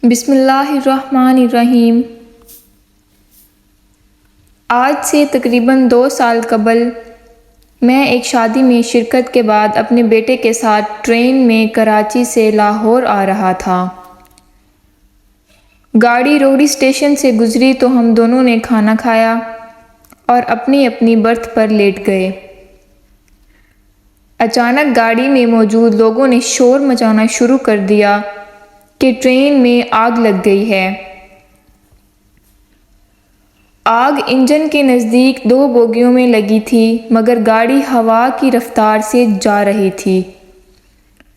بسم اللہ الرحمن الرحیم۔ آج سے تقریباً 2 سال قبل میں ایک شادی میں شرکت کے بعد اپنے بیٹے کے ساتھ ٹرین میں کراچی سے لاہور آ رہا تھا۔ گاڑی روہڑی اسٹیشن سے گزری تو ہم دونوں نے کھانا کھایا اور اپنی اپنی برتھ پر لیٹ گئے۔ اچانک گاڑی میں موجود لوگوں نے شور مچانا شروع کر دیا کہ ٹرین میں آگ لگ گئی ہے۔ آگ انجن کے نزدیک 2 بوگیوں میں لگی تھی، مگر گاڑی ہوا کی رفتار سے جا رہی تھی،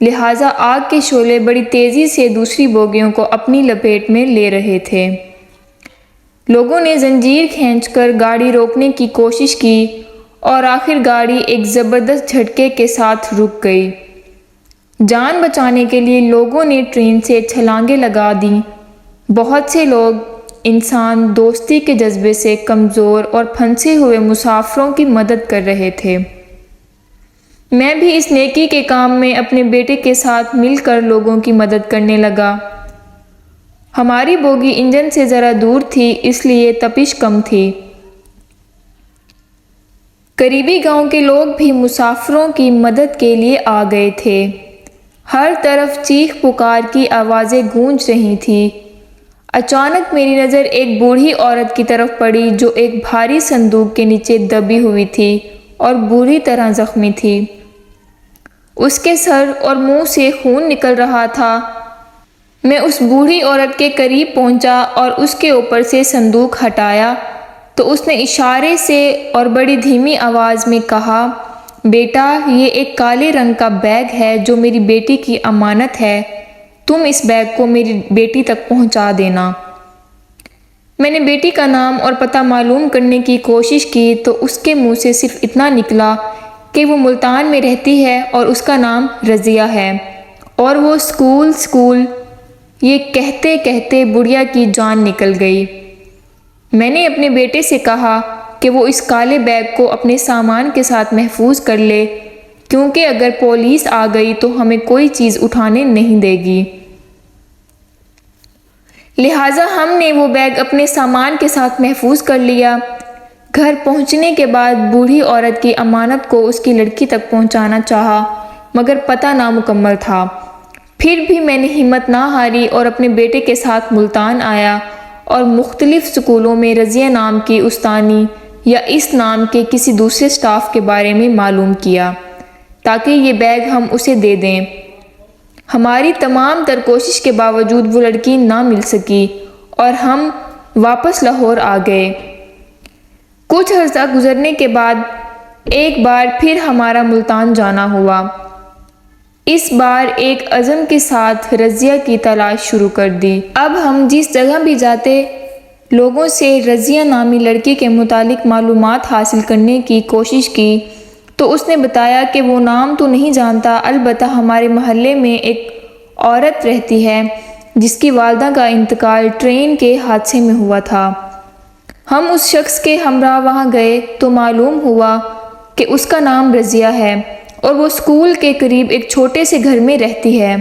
لہٰذا آگ کے شعلے بڑی تیزی سے دوسری بوگیوں کو اپنی لپیٹ میں لے رہے تھے۔ لوگوں نے زنجیر کھینچ کر گاڑی روکنے کی کوشش کی اور آخر گاڑی ایک زبردست جھٹکے کے ساتھ رک گئی۔ جان بچانے کے لیے لوگوں نے ٹرین سے چھلانگیں لگا دیں۔ بہت سے لوگ انسان دوستی کے جذبے سے کمزور اور پھنسے ہوئے مسافروں کی مدد کر رہے تھے۔ میں بھی اس نیکی کے کام میں اپنے بیٹے کے ساتھ مل کر لوگوں کی مدد کرنے لگا۔ ہماری بوگی انجن سے ذرا دور تھی، اس لیے تپش کم تھی۔ قریبی گاؤں کے لوگ بھی مسافروں کی مدد کے لیے آ گئے تھے۔ ہر طرف چیخ پکار کی آوازیں گونج رہی تھیں۔ اچانک میری نظر ایک بوڑھی عورت کی طرف پڑی جو ایک بھاری صندوق کے نیچے دبی ہوئی تھی اور بری طرح زخمی تھی۔ اس کے سر اور منہ سے خون نکل رہا تھا۔ میں اس بوڑھی عورت کے قریب پہنچا اور اس کے اوپر سے صندوق ہٹایا تو اس نے اشارے سے اور بڑی دھیمی آواز میں کہا، بیٹا، یہ ایک کالے رنگ کا بیگ ہے جو میری بیٹی کی امانت ہے، تم اس بیگ کو میری بیٹی تک پہنچا دینا۔ میں نے بیٹی کا نام اور پتہ معلوم کرنے کی کوشش کی تو اس کے منہ سے صرف اتنا نکلا کہ وہ ملتان میں رہتی ہے اور اس کا نام رضیہ ہے اور وہ اسکول۔ یہ کہتے کہتے بڑھیا کی جان نکل گئی۔ میں نے اپنے بیٹے سے کہا کہ وہ اس کالے بیگ کو اپنے سامان کے ساتھ محفوظ کر لے، کیونکہ اگر پولیس آ گئی تو ہمیں کوئی چیز اٹھانے نہیں دے گی۔ لہٰذا ہم نے وہ بیگ اپنے سامان کے ساتھ محفوظ کر لیا۔ گھر پہنچنے کے بعد بوڑھی عورت کی امانت کو اس کی لڑکی تک پہنچانا چاہا، مگر پتہ نامکمل تھا۔ پھر بھی میں نے ہمت نہ ہاری اور اپنے بیٹے کے ساتھ ملتان آیا اور مختلف اسکولوں میں رضیہ نام کی استانی یا اس نام کے کسی دوسرے سٹاف کے بارے میں معلوم کیا تاکہ یہ بیگ ہم اسے دے دیں۔ ہماری تمام تر کوشش کے باوجود وہ لڑکی نہ مل سکی اور ہم واپس لاہور آ گئے۔ کچھ عرصہ گزرنے کے بعد ایک بار پھر ہمارا ملتان جانا ہوا۔ اس بار ایک عزم کے ساتھ رضیہ کی تلاش شروع کر دی۔ اب ہم جس جگہ بھی جاتے، لوگوں سے رضیہ نامی لڑکی کے متعلق معلومات حاصل کرنے کی کوشش کی تو اس نے بتایا کہ وہ نام تو نہیں جانتا، البتہ ہمارے محلے میں ایک عورت رہتی ہے جس کی والدہ کا انتقال ٹرین کے حادثے میں ہوا تھا۔ ہم اس شخص کے ہمراہ وہاں گئے تو معلوم ہوا کہ اس کا نام رضیہ ہے اور وہ اسکول کے قریب ایک چھوٹے سے گھر میں رہتی ہے۔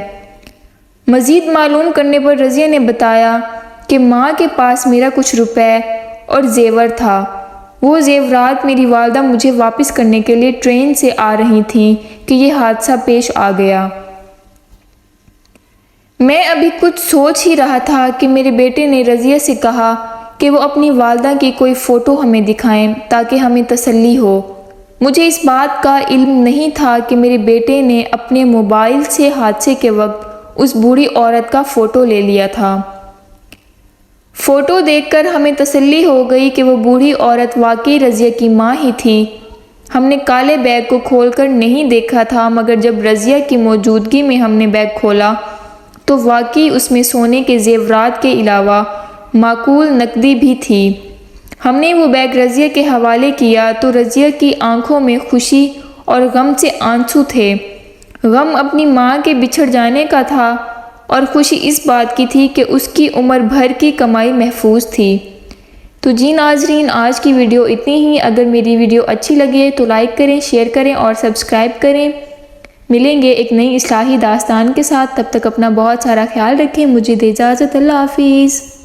مزید معلوم کرنے پر رضیہ نے بتایا کہ ماں کے پاس میرا کچھ روپے اور زیور تھا۔ وہ زیورات میری والدہ مجھے واپس کرنے کے لیے ٹرین سے آ رہی تھیں کہ یہ حادثہ پیش آ گیا۔ میں ابھی کچھ سوچ ہی رہا تھا کہ میرے بیٹے نے رضیہ سے کہا کہ وہ اپنی والدہ کی کوئی فوٹو ہمیں دکھائیں تاکہ ہمیں تسلی ہو۔ مجھے اس بات کا علم نہیں تھا کہ میرے بیٹے نے اپنے موبائل سے حادثے کے وقت اس بوڑھی عورت کا فوٹو لے لیا تھا۔ فوٹو دیکھ کر ہمیں تسلی ہو گئی کہ وہ بوڑھی عورت واقعی رضیہ کی ماں ہی تھی۔ ہم نے کالے بیگ کو کھول کر نہیں دیکھا تھا، مگر جب رضیہ کی موجودگی میں ہم نے بیگ کھولا تو واقعی اس میں سونے کے زیورات کے علاوہ معقول نقدی بھی تھی۔ ہم نے وہ بیگ رضیہ کے حوالے کیا تو رضیہ کی آنکھوں میں خوشی اور غم سے آنسو تھے۔ غم اپنی ماں کے بچھڑ جانے کا تھا اور خوشی اس بات کی تھی کہ اس کی عمر بھر کی کمائی محفوظ تھی۔ تو جی ناظرین، آج کی ویڈیو اتنی ہی۔ اگر میری ویڈیو اچھی لگے تو لائک کریں، شیئر کریں اور سبسکرائب کریں۔ ملیں گے ایک نئی اصلاحی داستان کے ساتھ، تب تک اپنا بہت سارا خیال رکھیں، مجھے دے اجازت، اللہ حافظ۔